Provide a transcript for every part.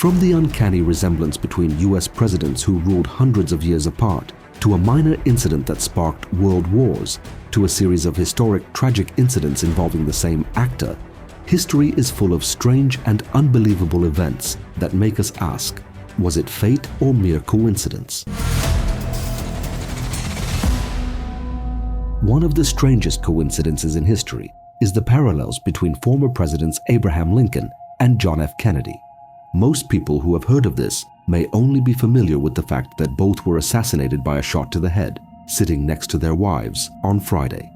From the uncanny resemblance between US presidents who ruled hundreds of years apart, to a minor incident that sparked world wars, to a series of historic tragic incidents involving the same actor, history is full of strange and unbelievable events that make us ask, was it fate or mere coincidence? One of the strangest coincidences in history is the parallels between former presidents Abraham Lincoln and John F. Kennedy. Most people who have heard of this may only be familiar with the fact that both were assassinated by a shot to the head, sitting next to their wives on Friday.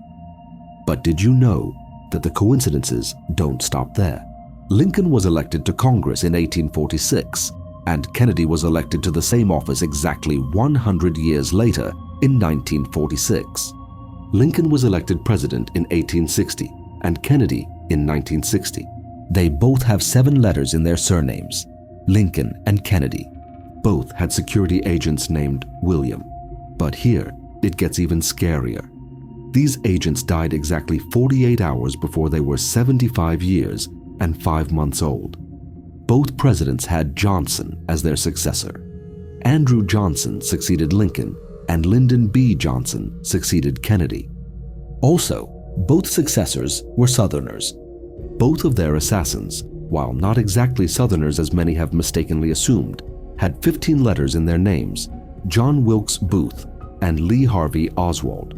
But did you know that the coincidences don't stop there? Lincoln was elected to Congress in 1846, and Kennedy was elected to the same office exactly 100 years later in 1946. Lincoln was elected president in 1860 and Kennedy in 1960. They both have 7 letters in their surnames, Lincoln and Kennedy. Both had security agents named William. But here, it gets even scarier. These agents died exactly 48 hours before they were 75 years and 5 months old. Both presidents had Johnson as their successor. Andrew Johnson succeeded Lincoln, and Lyndon B. Johnson succeeded Kennedy. Also, both successors were Southerners. Both of their assassins, while not exactly Southerners as many have mistakenly assumed, had 15 letters in their names, John Wilkes Booth and Lee Harvey Oswald.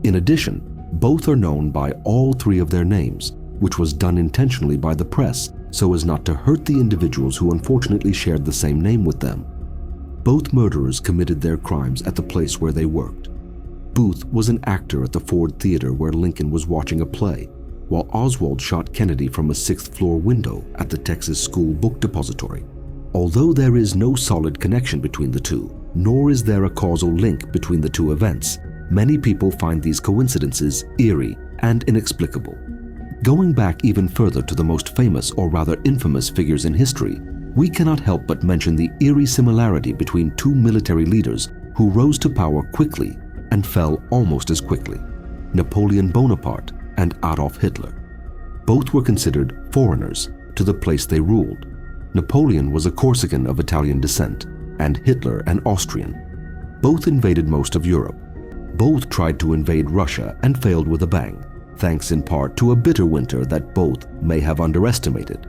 In addition, both are known by all 3 of their names, which was done intentionally by the press so as not to hurt the individuals who unfortunately shared the same name with them. Both murderers committed their crimes at the place where they worked. Booth was an actor at the Ford Theater where Lincoln was watching a play, while Oswald shot Kennedy from a 6th-floor window at the Texas School Book Depository. Although there is no solid connection between the two, nor is there a causal link between the two events, many people find these coincidences eerie and inexplicable. Going back even further to the most famous or rather infamous figures in history, we cannot help but mention the eerie similarity between 2 military leaders who rose to power quickly and fell almost as quickly, Napoleon Bonaparte and Adolf Hitler. Both were considered foreigners to the place they ruled. Napoleon was a Corsican of Italian descent, and Hitler an Austrian. Both invaded most of Europe. Both tried to invade Russia and failed with a bang, thanks in part to a bitter winter that both may have underestimated.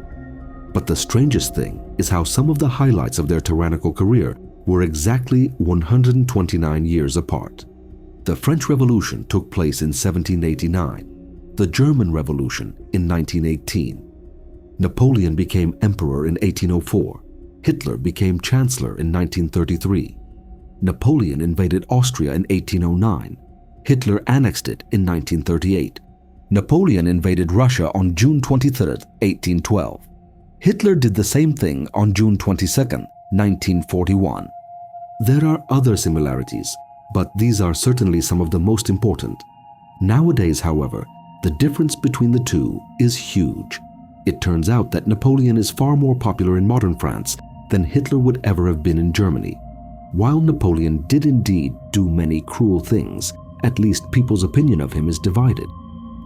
But the strangest thing is how some of the highlights of their tyrannical career were exactly 129 years apart. The French Revolution took place in 1789, the German Revolution in 1918. Napoleon became emperor in 1804. Hitler became chancellor in 1933. Napoleon invaded Austria in 1809. Hitler annexed it in 1938. Napoleon invaded Russia on June 23, 1812. Hitler did the same thing on June 22, 1941. There are other similarities, but these are certainly some of the most important. Nowadays, however, the difference between the two is huge. It turns out that Napoleon is far more popular in modern France than Hitler would ever have been in Germany. While Napoleon did indeed do many cruel things, at least people's opinion of him is divided.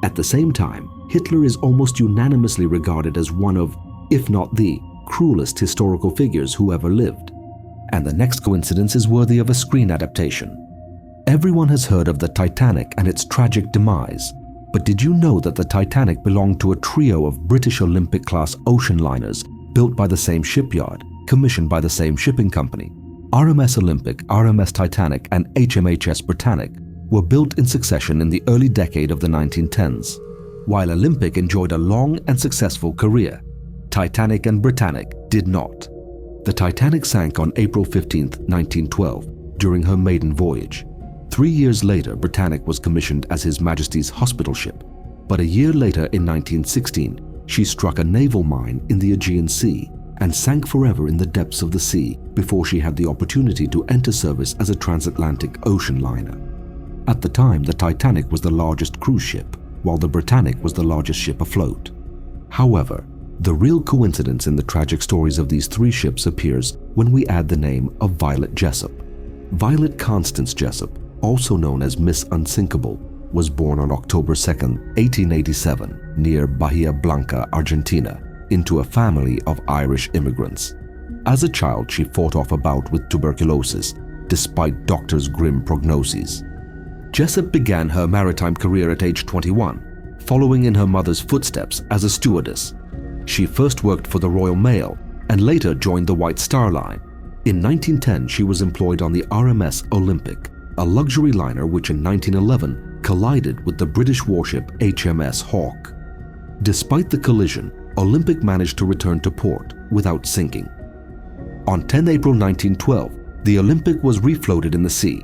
At the same time, Hitler is almost unanimously regarded as one of, if not the, cruelest historical figures who ever lived. And the next coincidence is worthy of a screen adaptation. Everyone has heard of the Titanic and its tragic demise. But did you know that the Titanic belonged to a trio of British Olympic-class ocean liners built by the same shipyard, commissioned by the same shipping company? RMS Olympic, RMS Titanic, and HMHS Britannic were built in succession in the early decade of the 1910s. While Olympic enjoyed a long and successful career, Titanic and Britannic did not. The Titanic sank on April 15, 1912, during her maiden voyage. 3 years later, Britannic was commissioned as His Majesty's hospital ship, but a year later in 1916, she struck a naval mine in the Aegean Sea and sank forever in the depths of the sea before she had the opportunity to enter service as a transatlantic ocean liner. At the time, the Titanic was the largest cruise ship, while the Britannic was the largest ship afloat. However, the real coincidence in the tragic stories of these 3 ships appears when we add the name of Violet Jessup. Violet Constance Jessup, also known as Miss Unsinkable, was born on October 2, 1887, near Bahia Blanca, Argentina, into a family of Irish immigrants. As a child, she fought off a bout with tuberculosis, despite doctors' grim prognoses. Jessup began her maritime career at age 21, following in her mother's footsteps as a stewardess. She first worked for the Royal Mail and later joined the White Star Line. In 1910, she was employed on the RMS Olympic, a luxury liner which in 1911 collided with the British warship HMS Hawke. Despite the collision, Olympic managed to return to port without sinking. On 10 April 1912, the Olympic was refloated in the sea.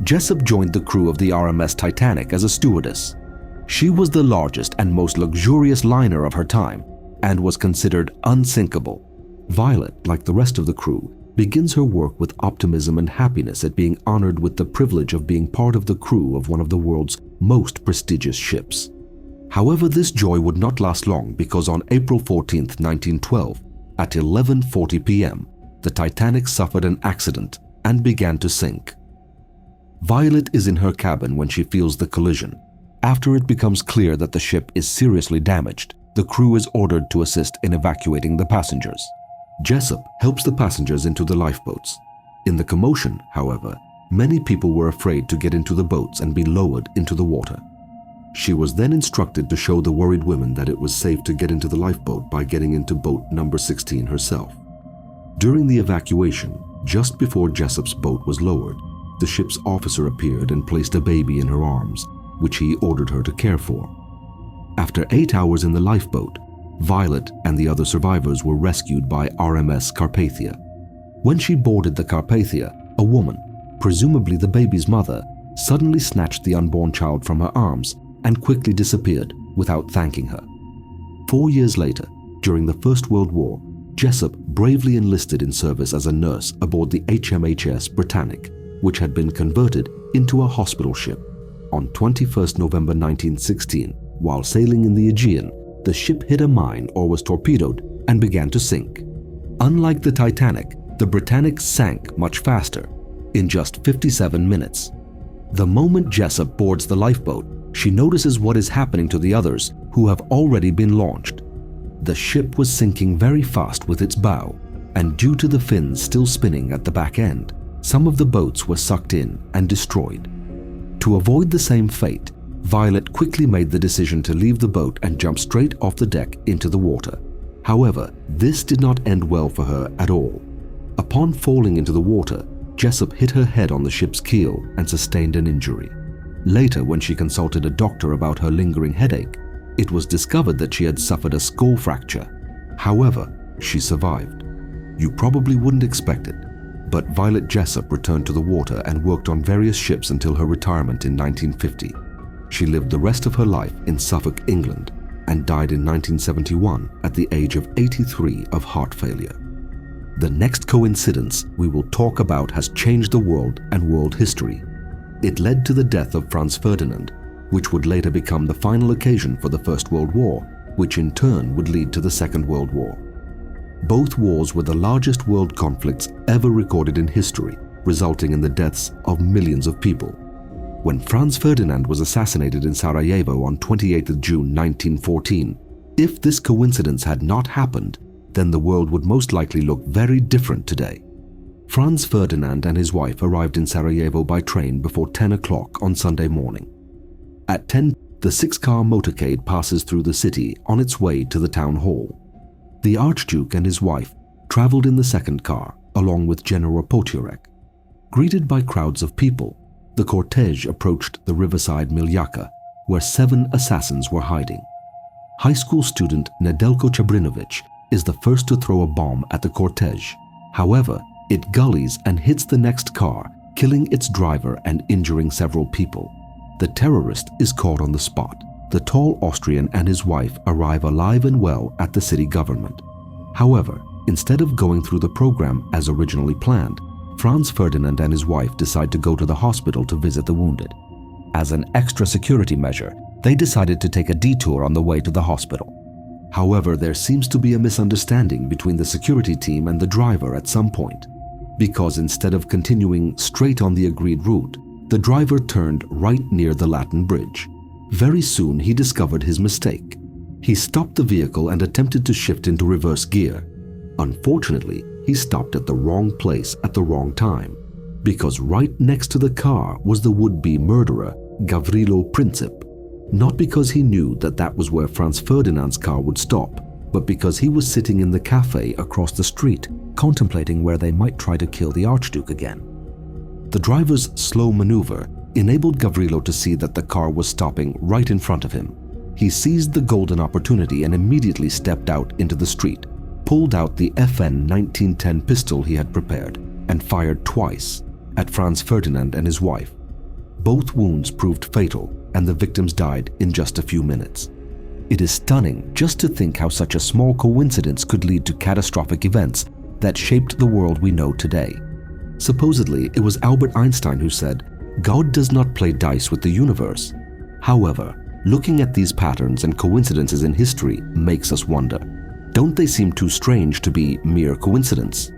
Jessup joined the crew of the RMS Titanic as a stewardess. She was the largest and most luxurious liner of her time and was considered unsinkable. Violet, like the rest of the crew, begins her work with optimism and happiness at being honored with the privilege of being part of the crew of one of the world's most prestigious ships. However, this joy would not last long because on April 14, 1912, at 11:40 p.m., the Titanic suffered an accident and began to sink. Violet is in her cabin when she feels the collision. After it becomes clear that the ship is seriously damaged, the crew is ordered to assist in evacuating the passengers. Jessup helps the passengers into the lifeboats. In the commotion, however, many people were afraid to get into the boats and be lowered into the water. She was then instructed to show the worried women that it was safe to get into the lifeboat by getting into boat number 16 herself. During the evacuation, just before Jessup's boat was lowered, the ship's officer appeared and placed a baby in her arms, which he ordered her to care for. After 8 hours in the lifeboat, Violet and the other survivors were rescued by RMS Carpathia. When she boarded the Carpathia, a woman, presumably the baby's mother, suddenly snatched the unborn child from her arms and quickly disappeared without thanking her. 4 years later, during the First World War, Jessup bravely enlisted in service as a nurse aboard the HMHS Britannic, which had been converted into a hospital ship. On 21 November 1916, while sailing in the Aegean, the ship hit a mine or was torpedoed and began to sink. Unlike the Titanic, the Britannic sank much faster, in just 57 minutes. The moment Jessup boards the lifeboat, she notices what is happening to the others who have already been launched. The ship was sinking very fast with its bow, and due to the fins still spinning at the back end, some of the boats were sucked in and destroyed. To avoid the same fate, Violet quickly made the decision to leave the boat and jump straight off the deck into the water. However, this did not end well for her at all. Upon falling into the water, Jessup hit her head on the ship's keel and sustained an injury. Later, when she consulted a doctor about her lingering headache, it was discovered that she had suffered a skull fracture. However, she survived. You probably wouldn't expect it, but Violet Jessup returned to the water and worked on various ships until her retirement in 1950. She lived the rest of her life in Suffolk, England, and died in 1971 at the age of 83 of heart failure. The next coincidence we will talk about has changed the world and world history. It led to the death of Franz Ferdinand, which would later become the final occasion for the First World War, which in turn would lead to the Second World War. Both wars were the largest world conflicts ever recorded in history, resulting in the deaths of millions of people. When Franz Ferdinand was assassinated in Sarajevo on 28 June 1914, if this coincidence had not happened, then the world would most likely look very different today. Franz Ferdinand and his wife arrived in Sarajevo by train before 10 o'clock on Sunday morning. At 10, the 6-car motorcade passes through the city on its way to the town hall. The Archduke and his wife traveled in the second car, along with General Potiorek. Greeted by crowds of people, the cortege approached the riverside Miljacka, where 7 assassins were hiding. High school student Nedeljko Čabrinović is the first to throw a bomb at the cortege. However, it gullies and hits the next car, killing its driver and injuring several people. The terrorist is caught on the spot. The tall Austrian and his wife arrive alive and well at the city government. However, instead of going through the program as originally planned, Franz Ferdinand and his wife decide to go to the hospital to visit the wounded. As an extra security measure, they decided to take a detour on the way to the hospital. However, there seems to be a misunderstanding between the security team and the driver at some point, because instead of continuing straight on the agreed route, the driver turned right near the Latin Bridge. Very soon he discovered his mistake. He stopped the vehicle and attempted to shift into reverse gear. Unfortunately, he stopped at the wrong place at the wrong time, because right next to the car was the would-be murderer, Gavrilo Princip. Not because he knew that that was where Franz Ferdinand's car would stop, but because he was sitting in the cafe across the street, contemplating where they might try to kill the Archduke again. The driver's slow maneuver enabled Gavrilo to see that the car was stopping right in front of him. He seized the golden opportunity and immediately stepped out into the street, pulled out the FN 1910 pistol he had prepared, and fired twice at Franz Ferdinand and his wife. Both wounds proved fatal, and the victims died in just a few minutes. It is stunning just to think how such a small coincidence could lead to catastrophic events that shaped the world we know today. Supposedly, it was Albert Einstein who said, "God does not play dice with the universe." However, looking at these patterns and coincidences in history makes us wonder, don't they seem too strange to be mere coincidence?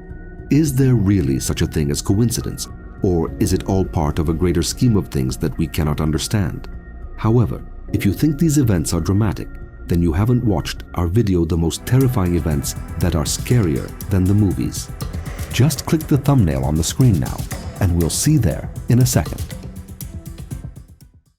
Is there really such a thing as coincidence, or is it all part of a greater scheme of things that we cannot understand? However, if you think these events are dramatic, then you haven't watched our video, The Most Terrifying Events That Are Scarier Than the Movies. Just click the thumbnail on the screen now, and we'll see there in a second.